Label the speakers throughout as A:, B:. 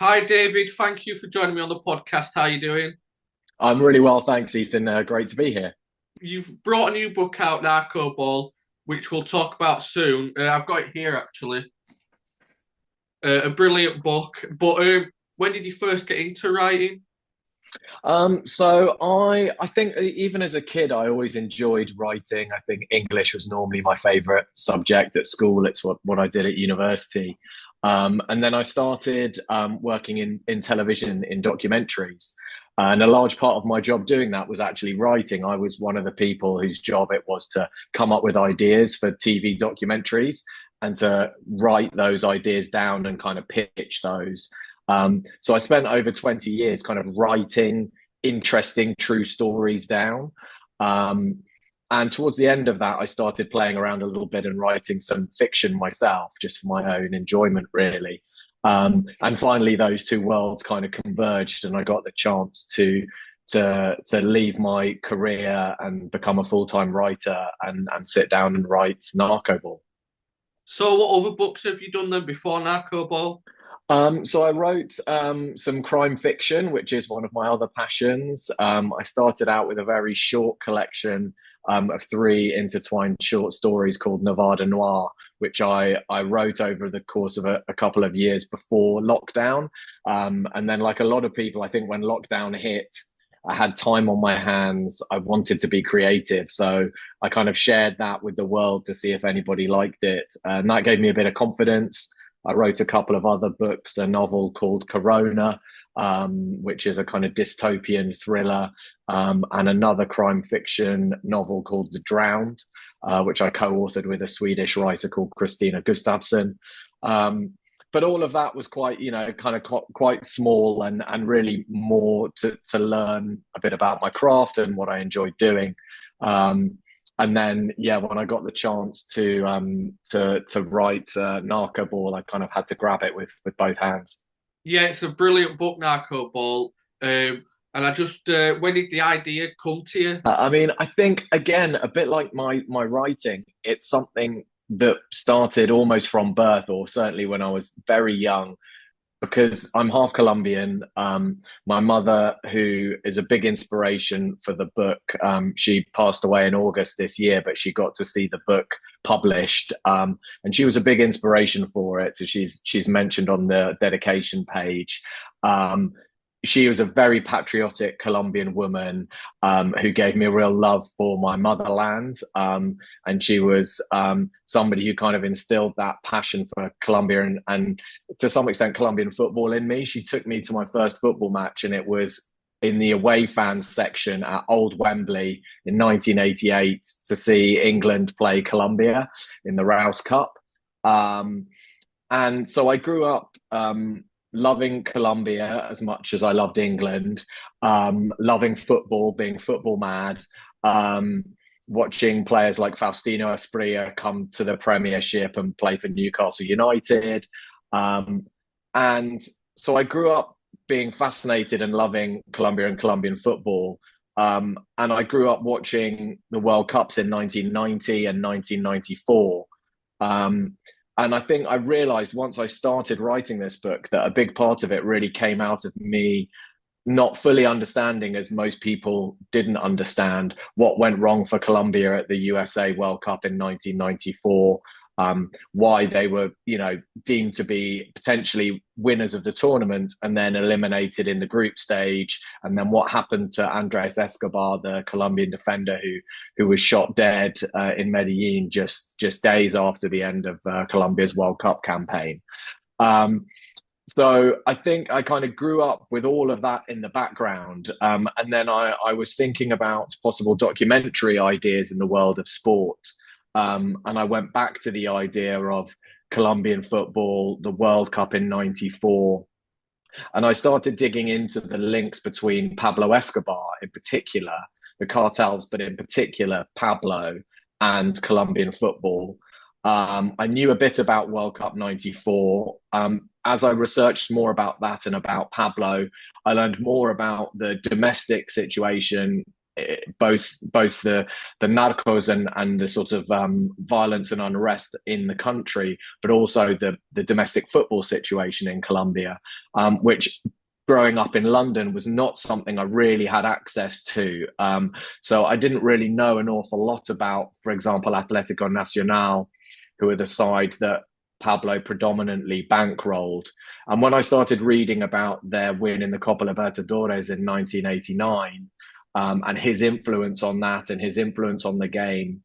A: Hi, David. Thank you for joining me on the podcast. How are you doing?
B: I'm really well, thanks, Ethan. Great to be here.
A: You've brought a new book out, Narcoball, which we'll talk about soon. I've got it here actually. A brilliant book. But when did you first get into writing?
B: So I think even as a kid, I always enjoyed writing. I think English was normally my favorite subject at school. It's what I did at university. And then I started working in television in documentaries. And a large part of my job doing that was actually writing. I was one of the people whose job it was to come up with ideas for TV documentaries and to write those ideas down and kind of pitch those. So I spent over 20 years kind of writing interesting true stories down. Um, and towards the end of that, I started playing around a little bit and writing some fiction myself, just for my own enjoyment, really. And finally, those two worlds kind of converged, and I got the chance to leave my career and become a full-time writer and sit down and write Narcoball.
A: So, what other books have you done then before Narcoball?
B: So I wrote some crime fiction, which is one of my other passions. I started out with a very short collection of three intertwined short stories called Nevada Noir, which I wrote over the course of a couple of years before lockdown. And then, like a lot of people, I think when lockdown hit, I had time on my hands. I wanted to be creative. So I kind of shared that with the world to see if anybody liked it. And that gave me a bit of confidence. I wrote a couple of other books, a novel called Corona, which is a kind of dystopian thriller, and another crime fiction novel called The Drowned, which I co-authored with a Swedish writer called Christina Gustafsson. Um, but all of that was quite, kind of quite small and really more to learn a bit about my craft and what I enjoyed doing. Um, and then, yeah, when I got the chance to write Narcoball, I kind of had to grab it with both hands.
A: Yeah, it's a brilliant book, Narcoball. And I just, when did the idea come to you?
B: I mean, I think again, a bit like my writing, it's something that started almost from birth, or certainly when I was very young, because I'm half Colombian. My mother, who is a big inspiration for the book, she passed away in August this year, but she got to see the book published, and she was a big inspiration for it. So she's mentioned on the dedication page. Um, she was a very patriotic Colombian woman who gave me a real love for my motherland. And she was somebody who kind of instilled that passion for Colombia and to some extent Colombian football in me. She took me to my first football match, and it was in the away fans section at Old Wembley in 1988 to see England play Colombia in the Rouse Cup. Um, and so I grew up loving Colombia as much as I loved England, loving football, being football mad, um, watching players like Faustino Asprilla come to the Premiership and play for Newcastle United. Um, and so I grew up being fascinated and loving Colombia and Colombian football. And I grew up watching the World Cups in 1990 and 1994. Um, and I think I realized once I started writing this book that a big part of it really came out of me not fully understanding, as most people didn't understand, what went wrong for Colombia at the USA World Cup in 1994. Why they were, deemed to be potentially winners of the tournament and then eliminated in the group stage, and then what happened to Andres Escobar, the Colombian defender who was shot dead in Medellin just days after the end of Colombia's World Cup campaign. Um, so I think I kind of grew up with all of that in the background. And then I was thinking about possible documentary ideas in the world of sport. And I went back to the idea of Colombian football, the World Cup in 94. And I started digging into the links between Pablo Escobar in particular, the cartels, but in particular Pablo and Colombian football. I knew a bit about World Cup 94. As I researched more about that and about Pablo, I learned more about the domestic situation both the narcos and the sort of violence and unrest in the country, but also the domestic football situation in Colombia, which growing up in London was not something I really had access to. So I didn't really know an awful lot about, for example, Atletico Nacional, who are the side that Pablo predominantly bankrolled. And when I started reading about their win in the Copa Libertadores in 1989, and his influence on that and his influence on the game,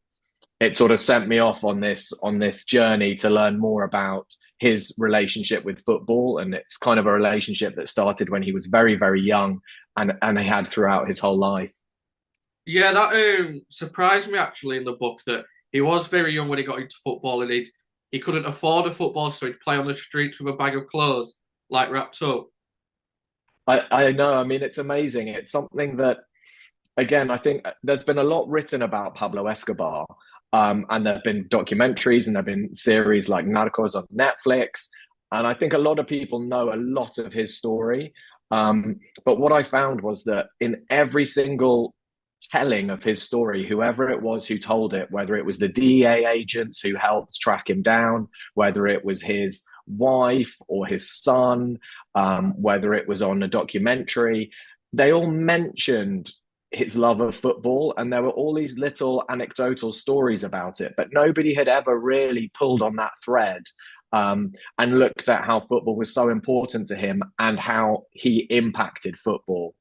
B: it sort of sent me off on this journey to learn more about his relationship with football. And it's kind of a relationship that started when he was very, very young, and he had throughout his whole life.
A: Yeah, that surprised me actually in the book that he was very young when he got into football, and he couldn't afford a football, so he'd play on the streets with a bag of clothes, like wrapped up.
B: I know. I mean, it's amazing. It's something that, again, I think there's been a lot written about Pablo Escobar, and there have been documentaries and there have been series like Narcos on Netflix. And I think a lot of people know a lot of his story. But what I found was that in every single telling of his story, whoever it was who told it, whether it was the DEA agents who helped track him down, whether it was his wife or his son, whether it was on a documentary, they all mentioned his love of football, and there were all these little anecdotal stories about it, but nobody had ever really pulled on that thread, and looked at how football was so important to him and how he impacted football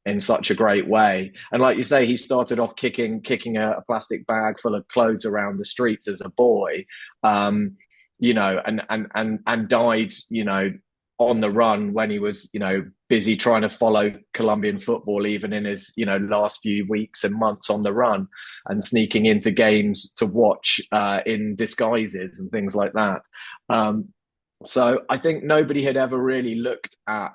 B: in such a great way. And like you say, he started off kicking a plastic bag full of clothes around the streets as a boy, and died, on the run when he was, busy trying to follow Colombian football, even in his, last few weeks and months on the run, and sneaking into games to watch in disguises and things like that. So I think nobody had ever really looked at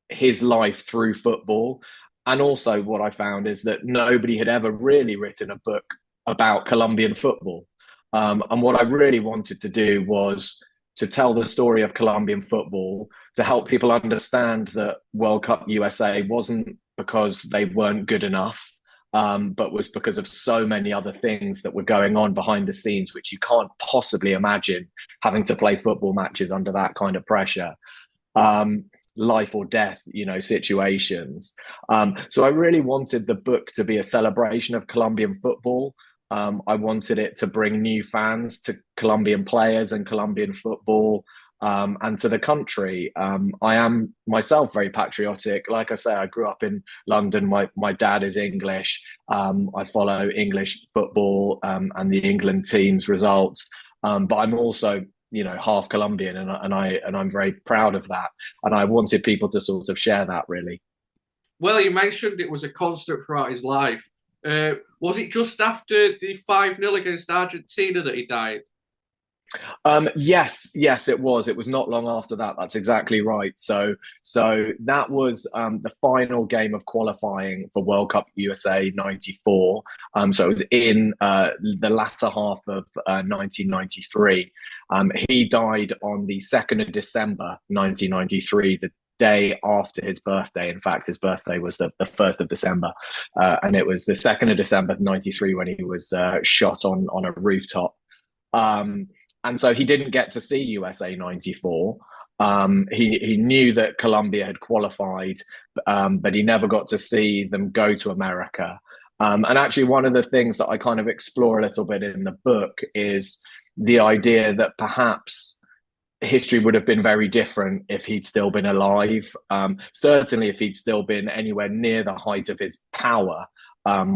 B: his life through football. And also what I found is that nobody had ever really written a book about Colombian football. And what I really wanted to do was to tell the story of Colombian football, to help people understand that World Cup USA wasn't because they weren't good enough, but was because of so many other things that were going on behind the scenes, which you can't possibly imagine having to play football matches under that kind of pressure. Life or death, situations. So I really wanted the book to be a celebration of Colombian football. I wanted it to bring new fans to Colombian players and Colombian football, and to the country. I am myself very patriotic. Like I say, I grew up in London. My dad is English. I follow English football, and the England team's results. But I'm also, half Colombian, and I'm very proud of that. And I wanted people to sort of share that, really.
A: Well, you mentioned it was a constant throughout his life. Was it just after the 5-0 against Argentina that he died?
B: Yes, it was. It was not long after that. That's exactly right. So that was the final game of qualifying for World Cup USA '94. So it was in the latter half of 1993. He died on the 2nd of December 1993, the day after his birthday. In fact, his birthday was the 1st of December, and it was the 2nd of December '93 when he was shot on a rooftop. And so he didn't get to see USA '94. He knew that Colombia had qualified, but he never got to see them go to America. And actually, one of the things that I kind of explore a little bit in the book is the idea that perhaps history would have been very different if he'd still been alive. Certainly, if he'd still been anywhere near the height of his power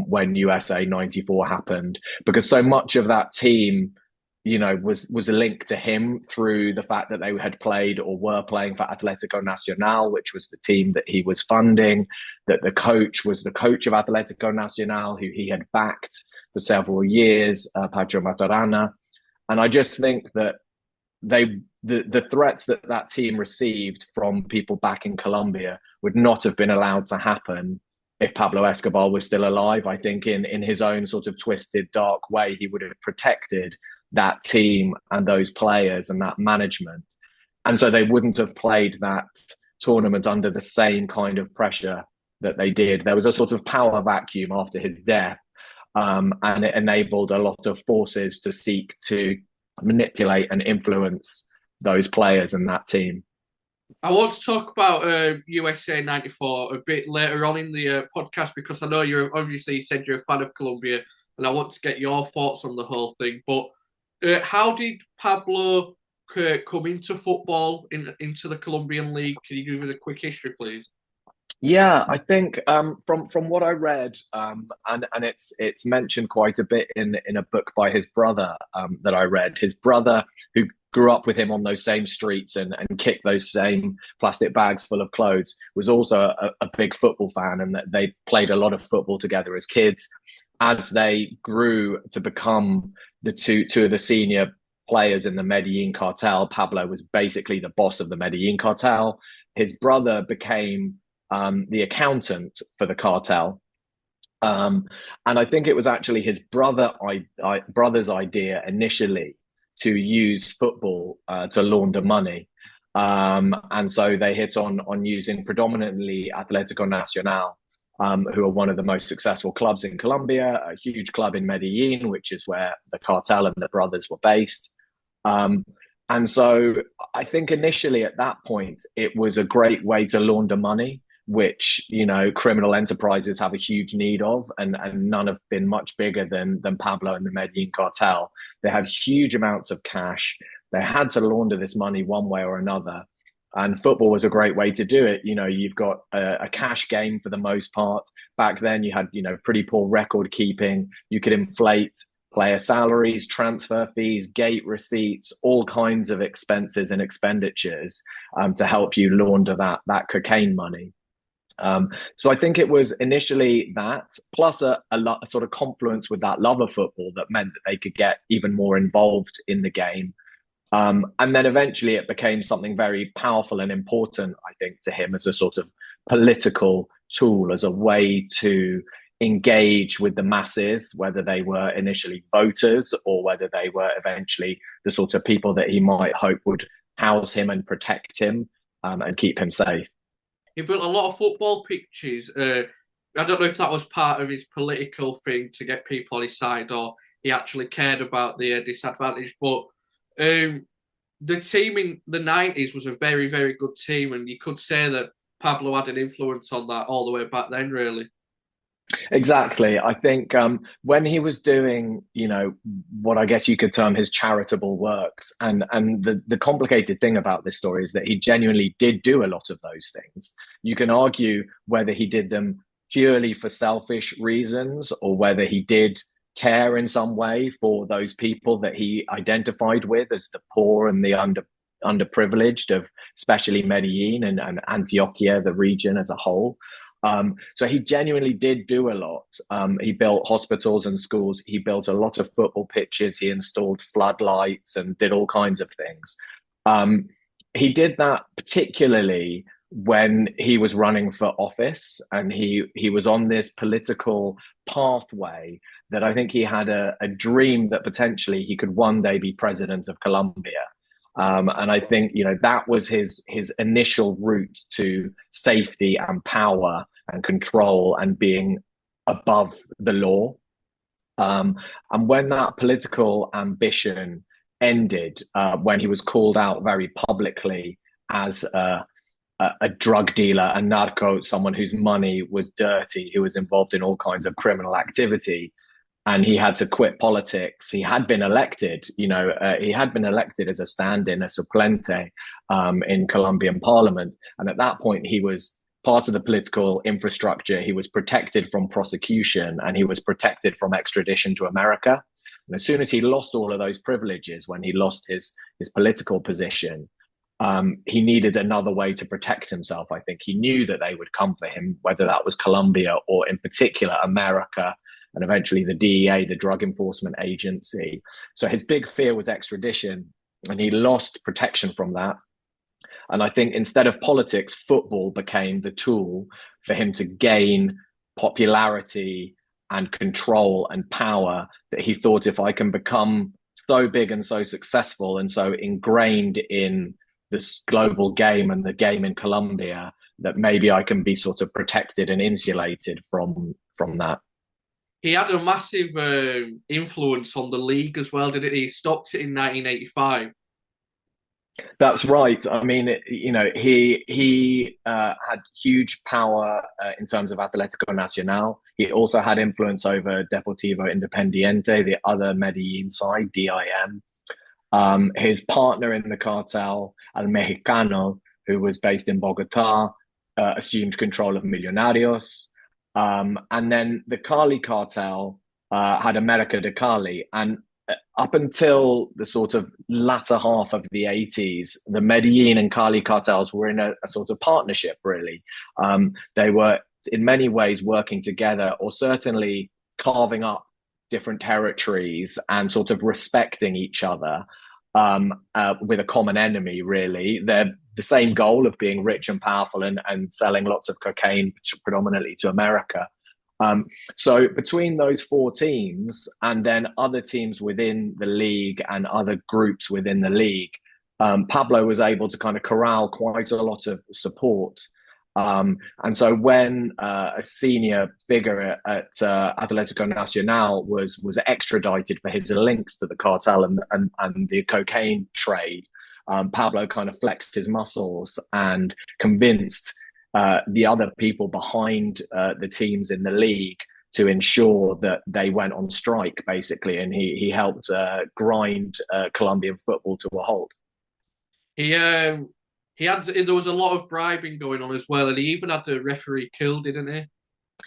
B: when USA '94 happened, because so much of that team, was a link to him through the fact that they had played or were playing for Atletico Nacional, which was the team that he was funding, that the coach was the coach of Atletico Nacional, who he had backed for several years, Pedro Maturana. And I just think that the threats that team received from people back in Colombia would not have been allowed to happen if Pablo Escobar was still alive. I think in his own sort of twisted, dark way, he would have protected that team and those players and that management. And so they wouldn't have played that tournament under the same kind of pressure that they did. There was a sort of power vacuum after his death, and it enabled a lot of forces to seek to manipulate and influence those players and that team.
A: I want to talk about USA '94 a bit later on in the podcast because I know you're obviously you said you're a fan of Colombia, and I want to get your thoughts on the whole thing. But how did Pablo come into football into the Colombian league? Can you give us a quick history, please?
B: Yeah, I think from what I read, and it's mentioned quite a bit in a book by his brother that I read. His brother, who grew up with him on those same streets and kicked those same plastic bags full of clothes, was also a big football fan, and that they played a lot of football together as kids. As they grew to become the two of the senior players in the Medellin cartel, Pablo was basically the boss of the Medellin cartel. His brother became the accountant for the cartel. And I think it was actually his brother's idea initially to use football to launder money. And so they hit on using predominantly Atlético Nacional, who are one of the most successful clubs in Colombia, a huge club in Medellin, which is where the cartel and the brothers were based. And so I think initially at that point, it was a great way to launder money, which, criminal enterprises have a huge need of, and none have been much bigger than Pablo and the Medellin cartel. They had huge amounts of cash. They had to launder this money one way or another. And football was a great way to do it. You've got a cash game for the most part. Back then, you had, pretty poor record keeping. You could inflate player salaries, transfer fees, gate receipts, all kinds of expenses and expenditures to help you launder that cocaine money. So I think it was initially that, plus a sort of confluence with that love of football that meant that they could get even more involved in the game. And then eventually it became something very powerful and important, I think, to him as a sort of political tool, as a way to engage with the masses, whether they were initially voters or whether they were eventually the sort of people that he might hope would house him and protect him and keep him safe.
A: He built a lot of football pitches. I don't know if that was part of his political thing to get people on his side, or he actually cared about the disadvantaged. But the team in the '90s was a very, very good team, and you could say that Pablo had an influence on that all the way back then, really.
B: Exactly. I think when he was doing, what I guess you could term his charitable works, and the complicated thing about this story is that he genuinely did do a lot of those things. You can argue whether he did them purely for selfish reasons or whether he did care in some way for those people that he identified with as the poor and the underprivileged of especially Medellin and Antioquia, the region as a whole. So he genuinely did do a lot. He built hospitals and schools. He built a lot of football pitches. He installed floodlights and did all kinds of things. He did that particularly when he was running for office, and he was on this political pathway that I think he had a dream that potentially he could one day be president of Colombia. And I think, that was his initial route to safety and power and control and being above the law. And when that political ambition ended, when he was called out very publicly as a drug dealer, a narco, someone whose money was dirty, who was involved in all kinds of criminal activity, and he had to quit politics. He had been elected, he had been elected as a stand-in, a suplente in Colombian parliament. And at that point, he was part of the political infrastructure. He was protected from prosecution and he was protected from extradition to America. And as soon as he lost all of those privileges, when he lost his political position, he needed another way to protect himself. I think he knew that they would come for him, whether that was Colombia or in particular America, and eventually the DEA, the Drug Enforcement Agency. So his big fear was extradition, and he lost protection from that. And I think instead of politics, football became the tool for him to gain popularity and control and power, that he thought, if I can become so big and so successful and so ingrained in this global game and the game in Colombia, that maybe I can be sort of protected and insulated from that.
A: He had a massive influence on the league as well, didn't he? He stopped it in 1985.
B: That's right. I mean, he had huge power in terms of Atletico Nacional. He also had influence over Deportivo Independiente, the other Medellin side, DIM. His partner in the cartel, El Mexicano, who was based in Bogota, assumed control of Millonarios. And then the Cali cartel had America de Cali. And up until the sort of latter half of the 80s, the Medellin and Cali cartels were in a sort of partnership, really. They were in many ways working together, or certainly carving up different territories and sort of respecting each other, with a common enemy, really. They're the same goal of being rich and powerful and selling lots of cocaine, predominantly to America. So between those four teams and then other teams within the league and other groups within the league, Pablo was able to kind of corral quite a lot of support. And so when a senior figure at Atletico Nacional was extradited for his links to the cartel and the cocaine trade, Pablo kind of flexed his muscles and convinced the other people behind the teams in the league to ensure that they went on strike, basically, and he helped grind Colombian football to a halt.
A: He had there was a lot of bribing going on as well, and he even had the referee killed, didn't he?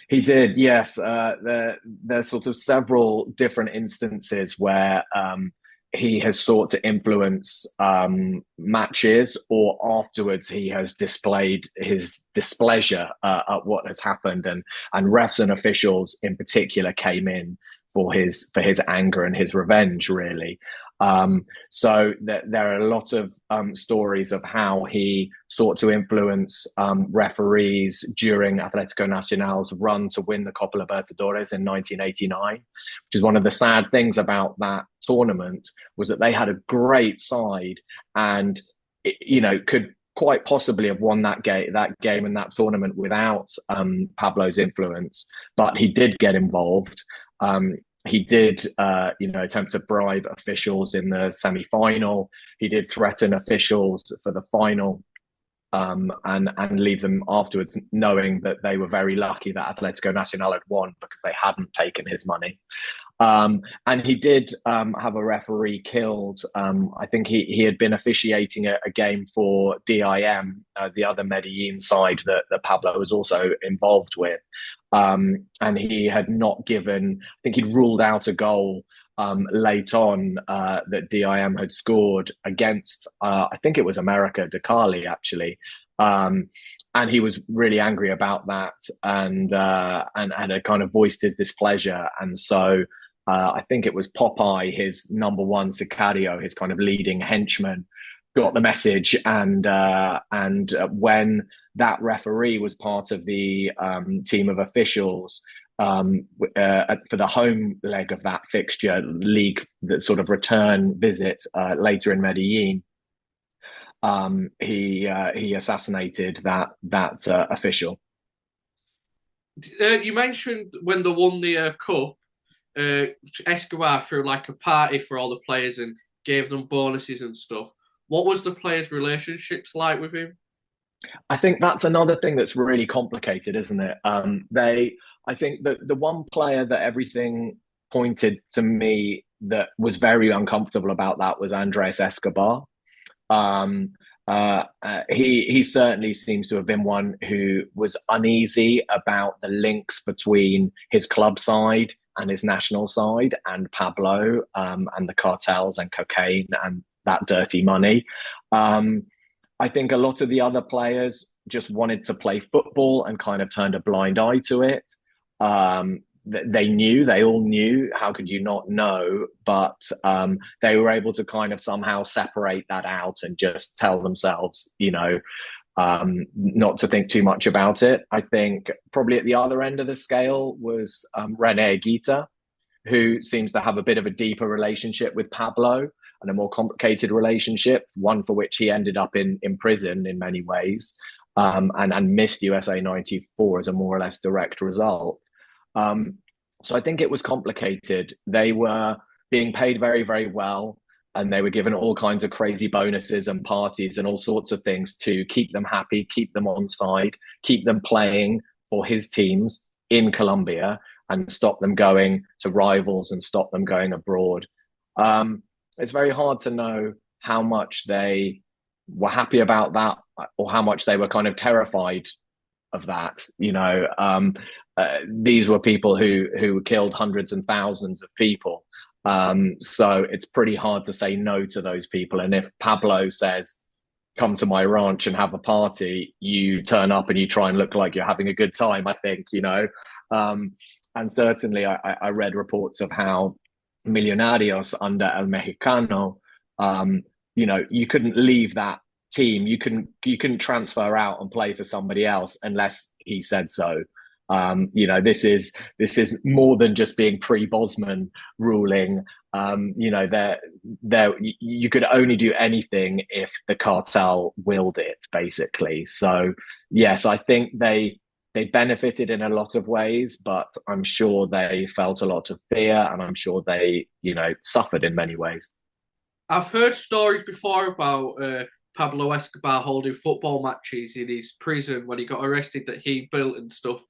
B: He did, yes. There's sort of several different instances where he has sought to influence matches, or afterwards he has displayed his displeasure at what has happened, and refs and officials in particular came in for his anger and his revenge, really. So there are a lot of stories of how he sought to influence referees during Atletico Nacional's run to win the Copa Libertadores in 1989, which is one of the sad things about that tournament, was that they had a great side and, could quite possibly have won that game and that tournament without Pablo's influence, but he did get involved. He did, attempt to bribe officials in the semi-final. He did threaten officials for the final, and leave them afterwards, knowing that they were very lucky that Atletico Nacional had won because they hadn't taken his money. And he did have a referee killed. I think he had been officiating a game for DIM, the other Medellin side that Pablo was also involved with. And he had not given, I think he'd ruled out a goal late on that DIM had scored against, I think it was America de Cali, actually. And he was really angry about that, and had kind of voiced his displeasure. And so I think it was Popeye, his number one sicario, his kind of leading henchman, got the message. And when that referee was part of the team of officials for the home leg of that fixture, league, that sort of return visit later in Medellin, he assassinated that official.
A: You mentioned when they won the cup, Escobar threw like a party for all the players and gave them bonuses and stuff. What was the players' relationships like with him?
B: I think that's another thing that's really complicated, isn't it? I think that the one player that everything pointed to me that was very uncomfortable about that was Andres Escobar. He certainly seems to have been one who was uneasy about the links between his club side and his national side and Pablo, and the cartels and cocaine and that dirty money. I think a lot of the other players just wanted to play football and kind of turned a blind eye to it. They all knew, how could you not know? But they were able to kind of somehow separate that out and just tell themselves, not to think too much about it. I think probably at the other end of the scale was Rene Higuita, who seems to have a bit of a deeper relationship with Pablo and a more complicated relationship, one for which he ended up in prison in many ways. and missed USA 94 as a more or less direct result. Um, so I think it was complicated. They were being paid very, very well, and they were given all kinds of crazy bonuses and parties and all sorts of things to keep them happy, keep them on side, keep them playing for his teams in Colombia, and stop them going to rivals and stop them going abroad. It's very hard to know how much they were happy about that or how much they were kind of terrified of that. These were people who killed hundreds and thousands of people. So it's pretty hard to say no to those people. And if Pablo says, come to my ranch and have a party, you turn up and you try and look like you're having a good time, I think. And certainly I read reports of how Millonarios under El Mexicano, you couldn't leave that team. You couldn't transfer out and play for somebody else unless he said so. This is more than just being pre-Bosman ruling. You could only do anything if the cartel willed it, basically. So yes, I think they benefited in a lot of ways, but I'm sure they felt a lot of fear, and I'm sure they, suffered in many ways.
A: I've heard stories before about Pablo Escobar holding football matches in his prison when he got arrested that he built and stuff,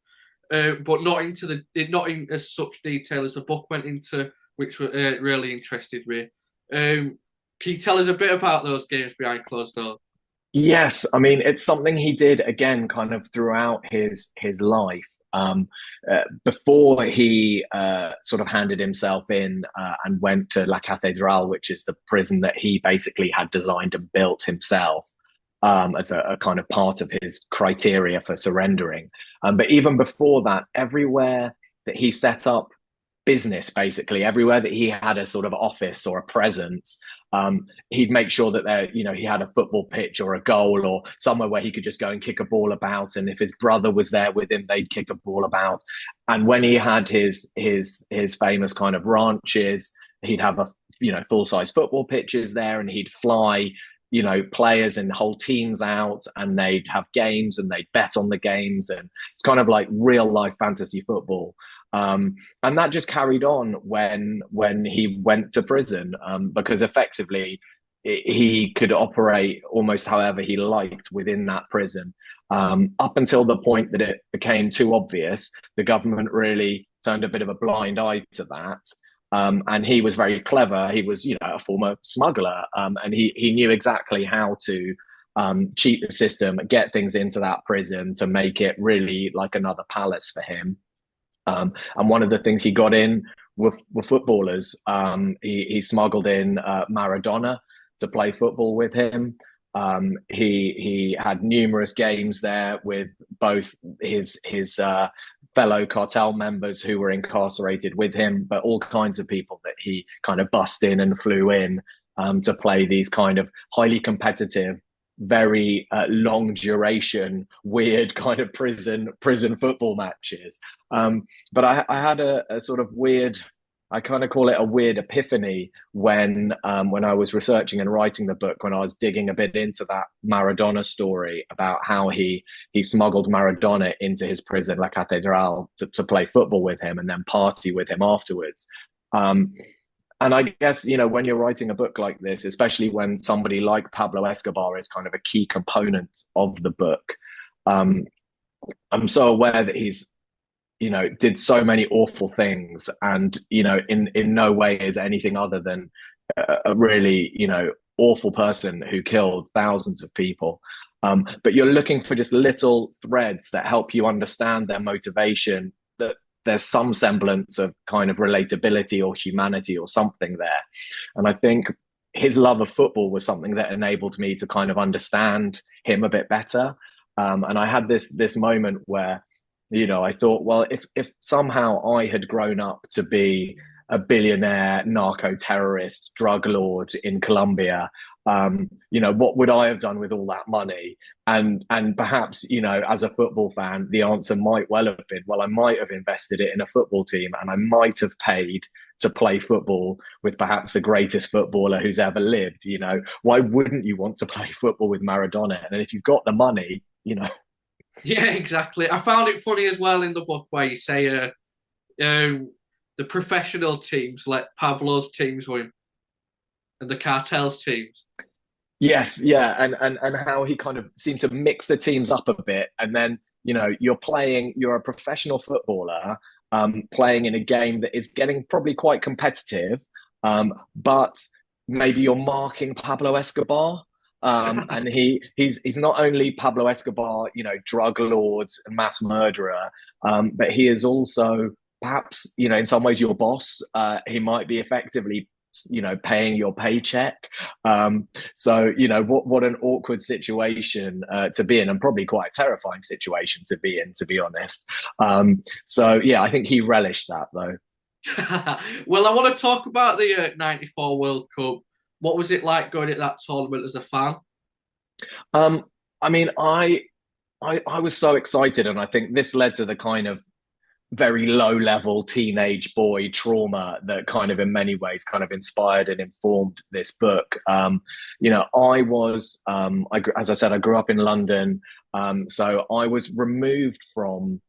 A: but not in as such detail as the book went into, which really interested me. Can you tell us a bit about those games behind closed doors?
B: Yes, I mean it's something he did again, kind of throughout his life. Before he sort of handed himself in and went to La Catedral, which is the prison that he basically had designed and built himself as a kind of part of his criteria for surrendering. But even before that, everywhere that he set up business, basically everywhere that he had a sort of office or a presence, he'd make sure that he had a football pitch or a goal or somewhere where he could just go and kick a ball about. And if his brother was there with him, they'd kick a ball about. And when he had his famous kind of ranches, he'd have full size football pitches there, and he'd fly players and whole teams out, and they'd have games and they'd bet on the games, and it's kind of like real life fantasy football. And that just carried on when he went to prison, because effectively he could operate almost however he liked within that prison, up until the point that it became too obvious. The government really turned a bit of a blind eye to that. And he was very clever. He was, a former smuggler, and he knew exactly how to cheat the system, get things into that prison to make it really like another palace for him. And one of the things he got in were footballers. He smuggled in Maradona to play football with him. He had numerous games there with both his fellow cartel members who were incarcerated with him, but all kinds of people that he kind of bussed in and flew in to play these kind of highly competitive, very long duration, weird kind of prison football matches. But I had a sort of weird, I kind of call it a weird epiphany when I was researching and writing the book, when I was digging a bit into that Maradona story about how he smuggled Maradona into his prison, La Catedral, to play football with him and then party with him afterwards. And I guess, when you're writing a book like this, especially when somebody like Pablo Escobar is kind of a key component of the book, I'm so aware that he's, did so many awful things, and, in no way is anything other than a really, awful person who killed thousands of people. But you're looking for just little threads that help you understand their motivation, that there's some semblance of kind of relatability or humanity or something there. And I think his love of football was something that enabled me to kind of understand him a bit better. And I had this moment where, I thought, well, if somehow I had grown up to be a billionaire narco terrorist drug lord in Colombia, what would I have done with all that money? And perhaps, as a football fan, the answer might well have been, well, I might have invested it in a football team, and I might have paid to play football with perhaps the greatest footballer who's ever lived. Why wouldn't you want to play football with Maradona? And if you've got the money,
A: Yeah, exactly. I found it funny as well in the book where you say the professional teams let Pablo's teams win and the cartels teams.
B: Yes, yeah, and how he kind of seemed to mix the teams up a bit, and then you're a professional footballer, playing in a game that is getting probably quite competitive, but maybe you're marking Pablo Escobar, and he's not only Pablo Escobar, drug lords and mass murderer, but he is also perhaps in some ways your boss. He might be effectively paying your paycheck. So what an awkward situation to be in, and probably quite a terrifying situation to be in, to be honest. So yeah, I think he relished that though.
A: Well, I want to talk about the '94 World Cup. What was it like going at that tournament as a fan?
B: um I mean, I was so excited, and I think this led to the kind of very low level teenage boy trauma that kind of in many ways kind of inspired and informed this book. I was, as I said, I grew up in London. So I was removed from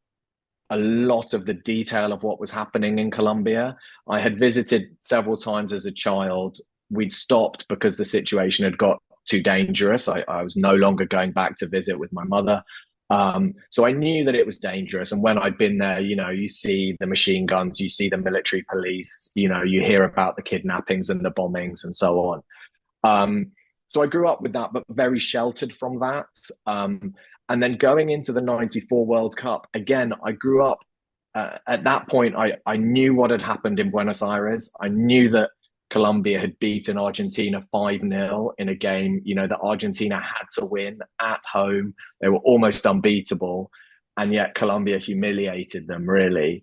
B: a lot of the detail of what was happening in Colombia. I had visited several times as a child. We'd stopped because the situation had got too dangerous. I was no longer going back to visit with my mother. So I knew that it was dangerous. And when I'd been there, you see the machine guns, you see the military police, you hear about the kidnappings and the bombings and so on. So I grew up with that, but very sheltered from that. And then going into the '94 World Cup, again, I grew up at that point. I knew what had happened in Buenos Aires. I knew that Colombia had beaten Argentina 5-0 in a game, that Argentina had to win at home. They were almost unbeatable, and yet Colombia humiliated them, really.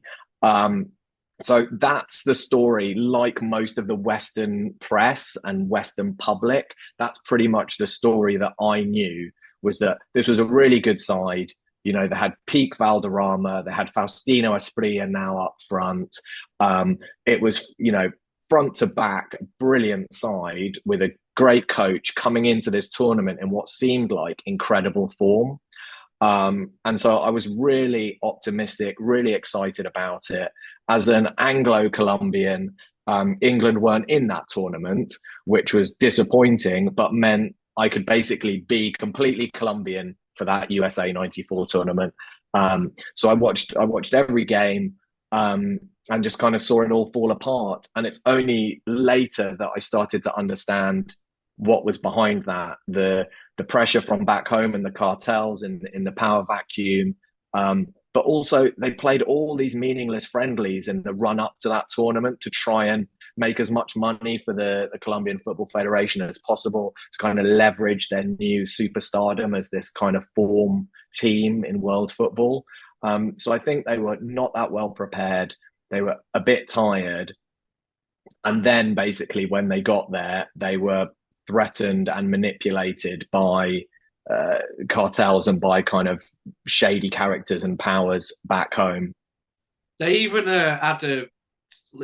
B: So that's the story. Like most of the Western press and Western public, that's pretty much the story that I knew, was that this was a really good side. They had peak Valderrama, they had Faustino Asprilla now up front. It was, front to back, brilliant side with a great coach coming into this tournament in what seemed like incredible form. And so I was really optimistic, really excited about it. As an Anglo-Colombian, England weren't in that tournament, which was disappointing, but meant I could basically be completely Colombian for that USA '94 tournament. So I watched every game, and just kind of saw it all fall apart. And it's only later that I started to understand what was behind that, the pressure from back home and the cartels in the power vacuum. But also they played all these meaningless friendlies in the run up to that tournament to try and make as much money for the Colombian Football Federation as possible, to kind of leverage their new superstardom as this kind of form team in world football. So I think they were not that well prepared. They were a bit tired. And then basically when they got there, they were threatened and manipulated by cartels and by kind of shady characters and powers back home.
A: They even had a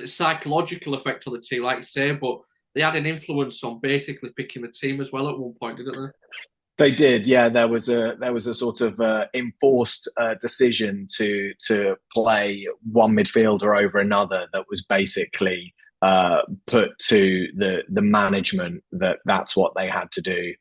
A: psychological effect on the team, like you say, but they had an influence on basically picking the team as well at one point, didn't they?
B: They did, yeah. There was a sort of enforced decision to play one midfielder over another that was basically put to the management, that's what they had to do.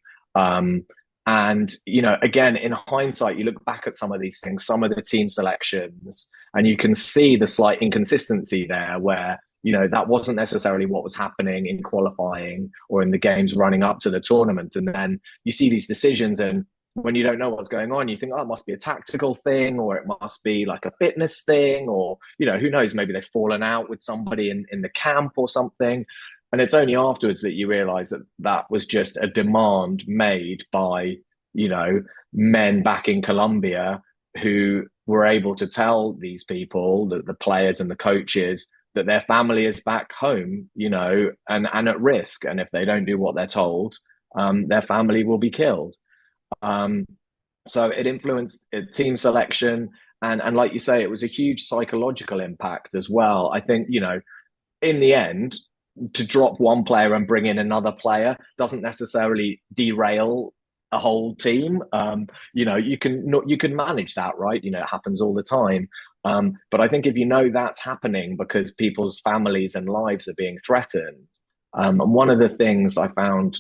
B: And again, in hindsight, you look back at some of these things, some of the team selections, and you can see the slight inconsistency there, where that wasn't necessarily what was happening in qualifying or in the games running up to the tournament. And then you see these decisions, and when you don't know what's going on, you think, oh, it must be a tactical thing, or it must be like a fitness thing, or who knows, maybe they've fallen out with somebody in the camp or something. And it's only afterwards that you realize that that was just a demand made by men back in Colombia, who were able to tell these people, the players and the coaches, that their family is back home, and at risk. And if they don't do what they're told, their family will be killed. Um, so it influenced team selection. And like you say, it was a huge psychological impact as well. I think, in the end, to drop one player and bring in another player doesn't necessarily derail a whole team. You can manage that, right? It happens all the time. But I think if you know that's happening because people's families and lives are being threatened, and one of the things I found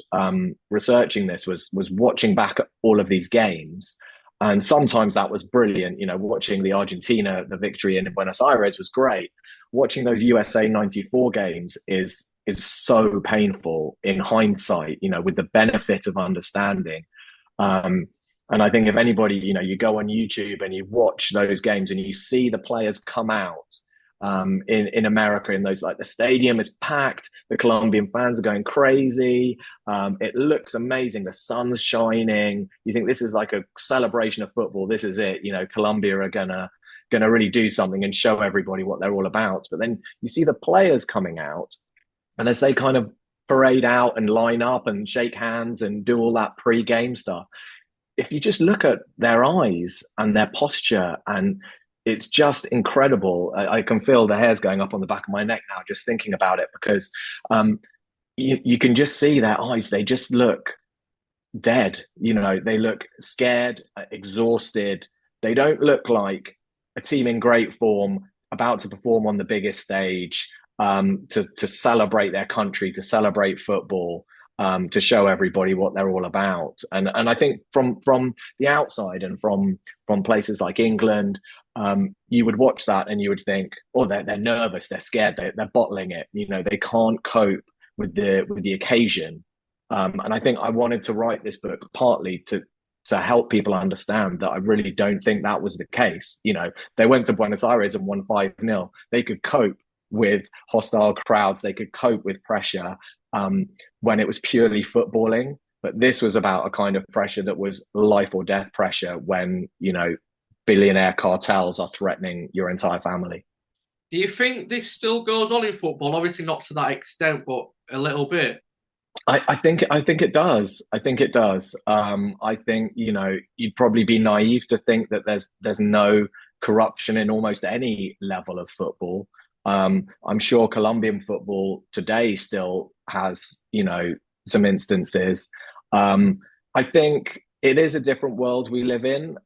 B: researching this was watching back at all of these games, and sometimes that was brilliant. Watching the victory in Buenos Aires was great. Watching those USA '94 games is so painful in hindsight. With the benefit of understanding. Um, and I think if anybody, you go on YouTube and you watch those games and you see the players come out in America in those, like, the stadium is packed, the Colombian fans are going crazy. It looks amazing. The sun's shining. You think this is like a celebration of football. This is it. Colombia are gonna really do something and show everybody what they're all about. But then you see the players coming out, and as they kind of parade out and line up and shake hands and do all that pre-game stuff, if you just look at their eyes and their posture, and it's just incredible. I can feel the hairs going up on the back of my neck now just thinking about it, because you can just see their eyes. They just look dead. They look scared, exhausted. They don't look like a team in great form about to perform on the biggest stage, to celebrate their country, to celebrate football, to show everybody what they're all about. And I think from the outside and from places like England, you would watch that and you would think, oh, they're nervous, they're scared, they're bottling it. They can't cope with the occasion. And I think I wanted to write this book partly to help people understand that I really don't think that was the case. They went to Buenos Aires and won 5-0. They could cope with hostile crowds. They could cope with pressure when it was purely footballing. But this was about a kind of pressure that was life or death pressure when, billionaire cartels are threatening your entire family.
A: Do you think this still goes on in football? Obviously not to that extent, but a little bit.
B: I think it does. I think it does. I think, you'd probably be naive to think that there's no corruption in almost any level of football. I'm sure Colombian football today still has, some instances. I think it is a different world we live in.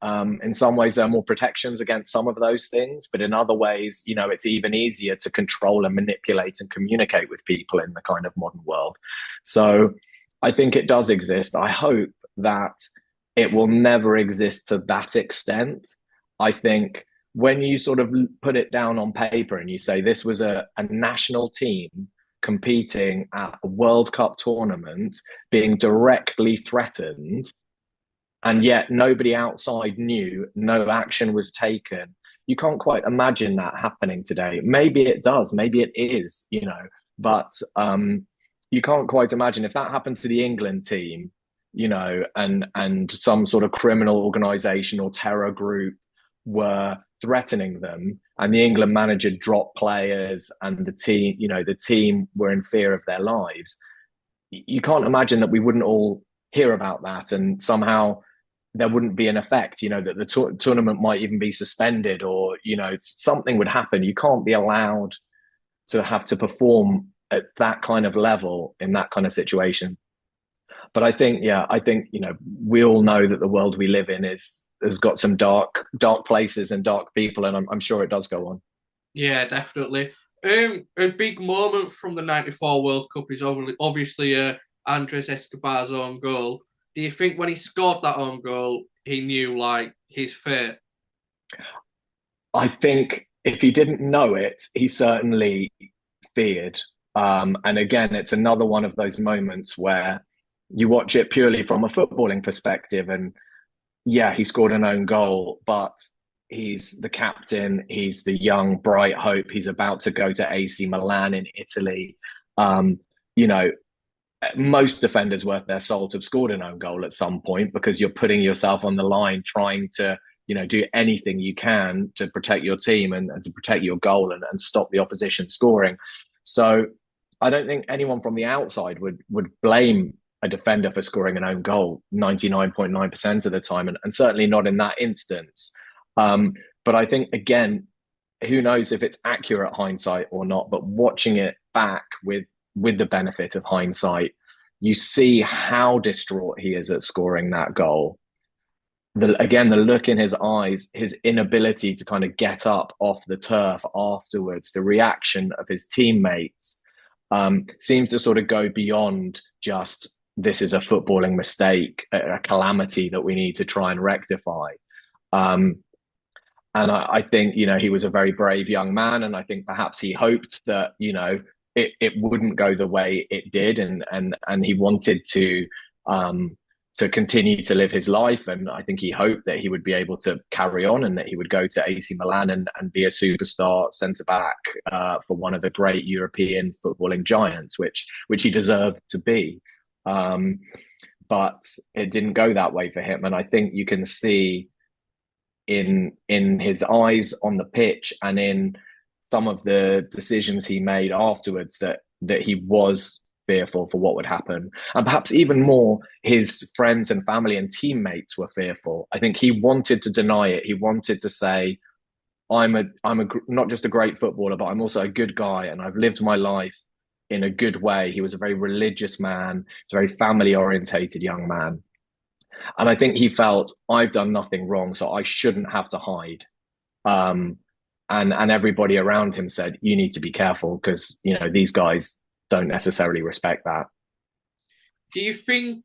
B: In some ways, there are more protections against some of those things, but in other ways, it's even easier to control and manipulate and communicate with people in the kind of modern world. So I think it does exist. I hope that it will never exist to that extent. I think when you sort of put it down on paper and you say this was a national team competing at a World Cup tournament, being directly threatened, and yet nobody outside knew, no action was taken. You can't quite imagine that happening today. Maybe it does, maybe it is, but you can't quite imagine if that happened to the England team, and some sort of criminal organization or terror group were threatening them, and the England manager dropped players, and the team were in fear of their lives. You can't imagine that we wouldn't all hear about that, and somehow there wouldn't be an effect, that the tournament might even be suspended, or, something would happen. You can't be allowed to have to perform at that kind of level in that kind of situation. But I think, we all know that the world we live in has got some dark places and dark people, and I'm sure it does go on.
A: Yeah, definitely. A big moment from the '94 World Cup is obviously Andres Escobar's own goal. Do you think when he scored that own goal, he knew, like, his fate?
B: I think if he didn't know it, he certainly feared. And again, it's another one of those moments where you watch it purely from a footballing perspective, and yeah, he scored an own goal, but he's the captain. He's the young, bright hope. He's about to go to AC Milan in Italy. You know, most defenders worth their salt have scored an own goal at some point, because you're putting yourself on the line, trying to, do anything you can to protect your team and to protect your goal and stop the opposition scoring. So I don't think anyone from the outside would blame a defender for scoring an own goal 99.9% of the time, and certainly not in that instance. But I think, again, who knows if it's accurate hindsight or not, but watching it back with the benefit of hindsight, you see how distraught he is at scoring that goal. Again, the look in his eyes, his inability to kind of get up off the turf afterwards, the reaction of his teammates seems to sort of go beyond just this is a footballing mistake, a calamity that we need to try and rectify. Um, and I think, he was a very brave young man. And I think perhaps he hoped that, it wouldn't go the way it did. And he wanted to continue to live his life. And I think he hoped that he would be able to carry on and that he would go to AC Milan and be a superstar centre back for one of the great European footballing giants, which he deserved to be. But it didn't go that way for him. And I think you can see in his eyes on the pitch and in some of the decisions he made afterwards that he was fearful for what would happen. And perhaps even more, his friends and family and teammates were fearful. I think he wanted to deny it. He wanted to say, I'm not just a great footballer, but I'm also a good guy, and I've lived my life in a good way. He was a very religious man, a very family orientated young man. And I think he felt I've done nothing wrong, so I shouldn't have to hide. Um, and everybody around him said, you need to be careful because these guys don't necessarily respect that.
A: Do you think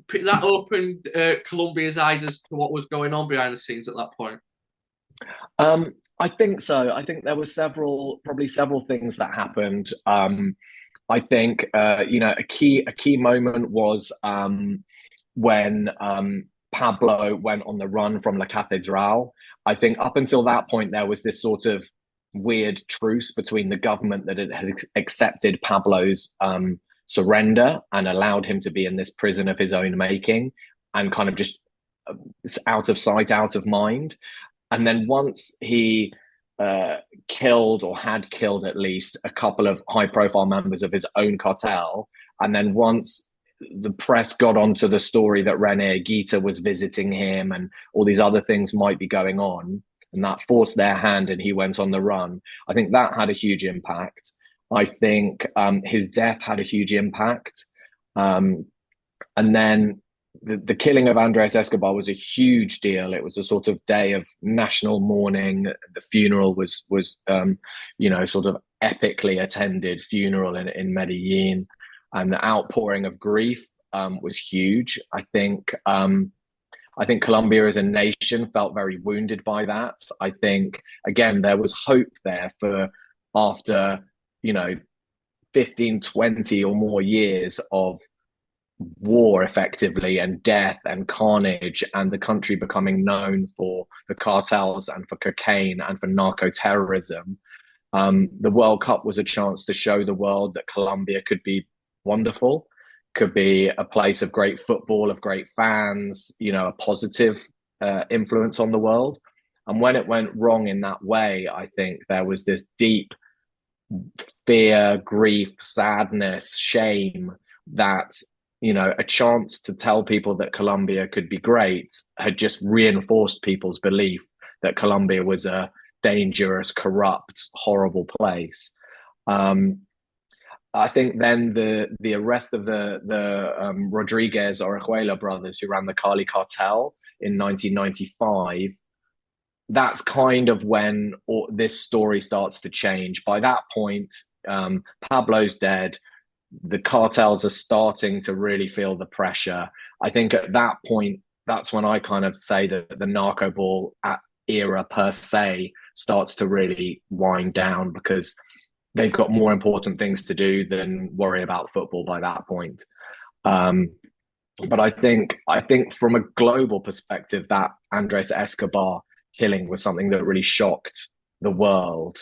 A: that opened Colombia's eyes as to what was going on behind the scenes at that point?
B: I think so. I think there were probably several things that happened. I think a key moment was when Pablo went on the run from La Catedral. I think up until that point, there was this sort of weird truce between the government that had accepted Pablo's surrender and allowed him to be in this prison of his own making and kind of just out of sight, out of mind. And then once he killed or had killed at least a couple of high profile members of his own cartel, and then once the press got onto the story that Rene Higuita was visiting him and all these other things might be going on, and that forced their hand and he went on the run. I think that had a huge impact. I think his death had a huge impact. And then the killing of Andres Escobar was a huge deal. It was a sort of day of national mourning. The funeral was sort of epically attended funeral in Medellin, and the outpouring of grief was huge. I think Colombia as a nation felt very wounded by that. I think again there was hope there for after 15, 20 or more years of war effectively and death and carnage and the country becoming known for the cartels and for cocaine and for narco terrorism. The World Cup was a chance to show the world that Colombia could be wonderful, could be a place of great football, of great fans, a positive influence on the world. And when it went wrong in that way, I think there was this deep fear, grief, sadness, shame that a chance to tell people that Colombia could be great had just reinforced people's belief that Colombia was a dangerous, corrupt, horrible place. I think then the arrest of the Rodriguez Orejuela brothers who ran the Cali cartel in 1995, that's kind of when this story starts to change. By that point, Pablo's dead. The cartels are starting to really feel the pressure. I think at that point, that's when I kind of say that the Narcoball era per se starts to really wind down because they've got more important things to do than worry about football by that point. But I think from a global perspective, that Andres Escobar killing was something that really shocked the world.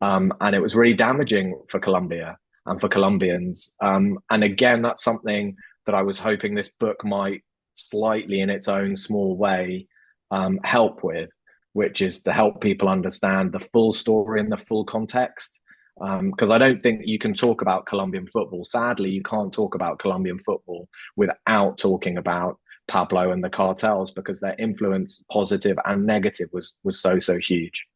B: And it was really damaging for Colombia and for Colombians. And again, that's something that I was hoping this book might slightly in its own small way help with, which is to help people understand the full story and the full context. Because I don't think you can talk about Colombian football. Sadly, you can't talk about Colombian football without talking about Pablo and the cartels because their influence, positive and negative, was so huge.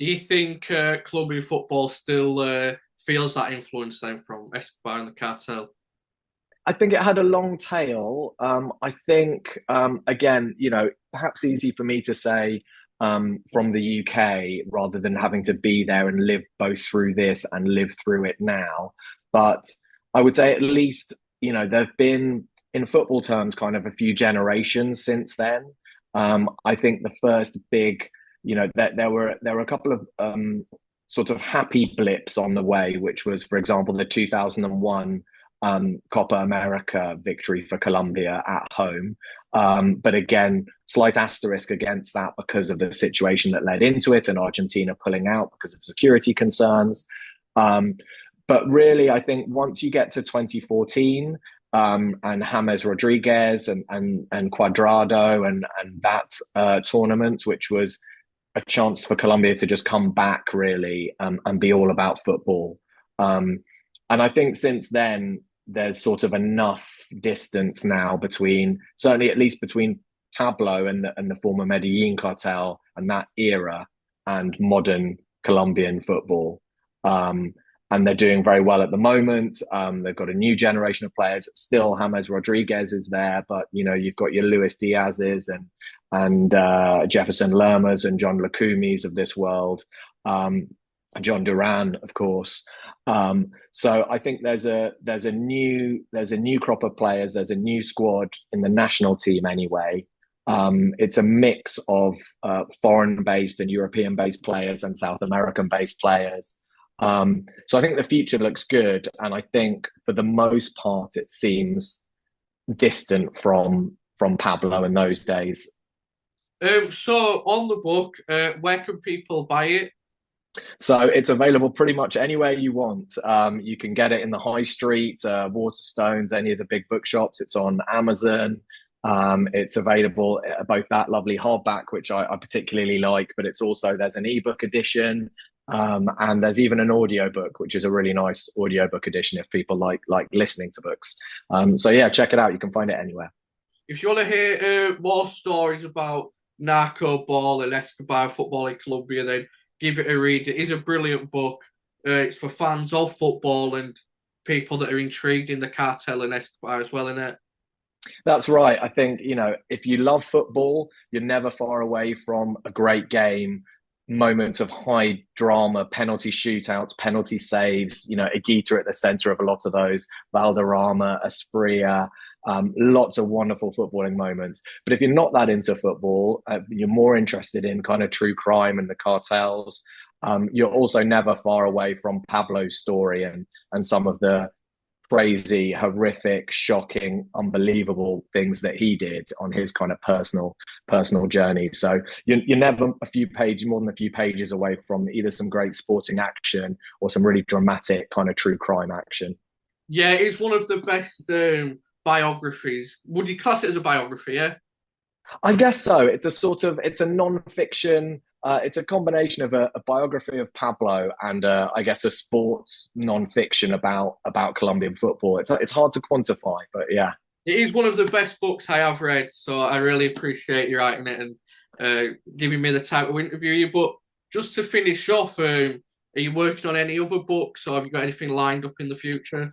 A: Do you think Colombian football still feels that influence then from Escobar and the cartel?
B: I think it had a long tail. I think, again, perhaps easy for me to say from the UK rather than having to be there and live both through this and live through it now. But I would say at least, there've been, in football terms, kind of a few generations since then. I think the first big, that there were a couple of sort of happy blips on the way, which was, for example, the 2001 Copa America victory for Colombia at home. But again, slight asterisk against that because of the situation that led into it and Argentina pulling out because of security concerns. Um, but really, I think once you get to 2014 and James Rodriguez and Cuadrado and that tournament, which was a chance for Colombia to just come back really and be all about football. And I think since then, there's sort of enough distance now between, certainly at least between Pablo and the former Medellin cartel and that era and modern Colombian football. And they're doing very well at the moment. They've got a new generation of players. Still, James Rodriguez is there, but you've got your Luis Diaz's and Jefferson Lermas and John Lucumis of this world, John Duran, of course. So I think there's a new crop of players. There's a new squad in the national team anyway. It's a mix of foreign-based and European-based players and South American-based players. So I think the future looks good, and I think for the most part it seems distant from Pablo in those days.
A: So on the book, where can people buy it?
B: So it's available pretty much anywhere you want. You can get it in the high street, Waterstones, any of the big bookshops. It's on Amazon. It's available both that lovely hardback, which I particularly like, but it's also there's an ebook edition. And there's even an audiobook, which is a really nice audiobook edition if people like listening to books. So yeah, check it out. You can find it anywhere.
A: If you want to hear more stories about Narcoball and Escobar football in Colombia, then give it a read. It is a brilliant book. It's for fans of football and people that are intrigued in the cartel and Escobar as well, isn't it?
B: That's right. I think, if you love football, you're never far away from a great game, moments of high drama, penalty shootouts, penalty saves, Iguita at the center of a lot of those, Valderrama, Asprilla, lots of wonderful footballing moments. But if you're not that into football, you're more interested in kind of true crime and the cartels. You're also never far away from Pablo's story and some of the crazy, horrific, shocking, unbelievable things that he did on his kind of personal journey. So you're never more than a few pages away from either some great sporting action or some really dramatic kind of true crime action.
A: Yeah, it's one of the best biographies. Would you class it as a biography? Yeah.
B: I guess so. It's a non-fiction. It's a combination of a biography of Pablo and I guess a sports non-fiction about Colombian football. It's hard to quantify, but yeah.
A: It is one of the best books I have read, so I really appreciate you writing it and giving me the time to interview you. But just to finish off, are you working on any other books, or have you got anything lined up in the future?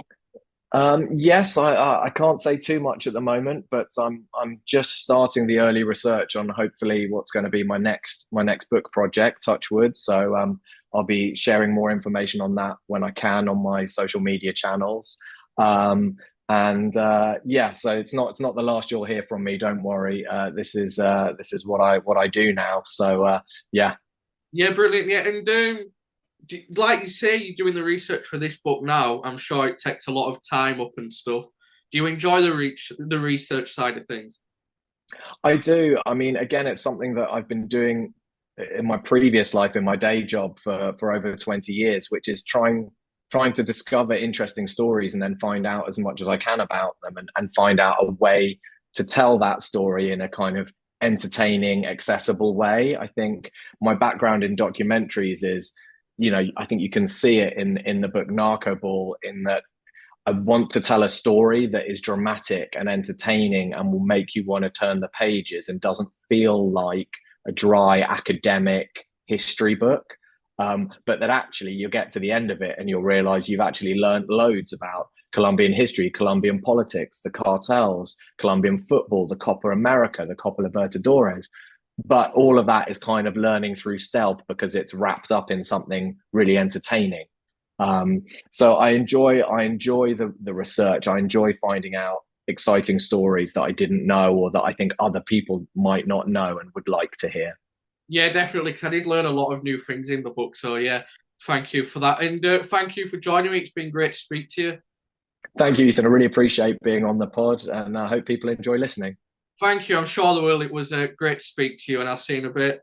B: Yes, I can't say too much at the moment, but I'm just starting the early research on hopefully what's going to be my next book project, Touch Wood. So I'll be sharing more information on that when I can on my social media channels. And yeah, so it's not the last you'll hear from me. Don't worry. This is what I do now. So yeah.
A: Yeah, brilliant. Yeah, and like you say, you're doing the research for this book now. I'm sure it takes a lot of time up and stuff. Do you enjoy the research side of things?
B: I do. I mean, again, it's something that I've been doing in my previous life, in my day job for over 20 years, which is trying to discover interesting stories and then find out as much as I can about them and find out a way to tell that story in a kind of entertaining, accessible way. I think my background in documentaries is, I think you can see it in the book Narcoball, in that I want to tell a story that is dramatic and entertaining and will make you want to turn the pages and doesn't feel like a dry academic history book. But that actually you'll get to the end of it and you'll realize you've actually learned loads about Colombian history, Colombian politics, the cartels, Colombian football, the Copa America, the Copa Libertadores. But all of that is kind of learning through stealth because it's wrapped up in something really entertaining. So I enjoy the research. I enjoy finding out exciting stories that I didn't know or that I think other people might not know and would like to hear.
A: Yeah, definitely, because I did learn a lot of new things in the book. So yeah, thank you for that, and thank you for joining me. It's been great to speak to you.
B: Thank you, Ethan. I really appreciate being on the pod, and I hope people enjoy listening.
A: Thank you. I'm sure they will. It was great to speak to you, and I'll see you in a bit.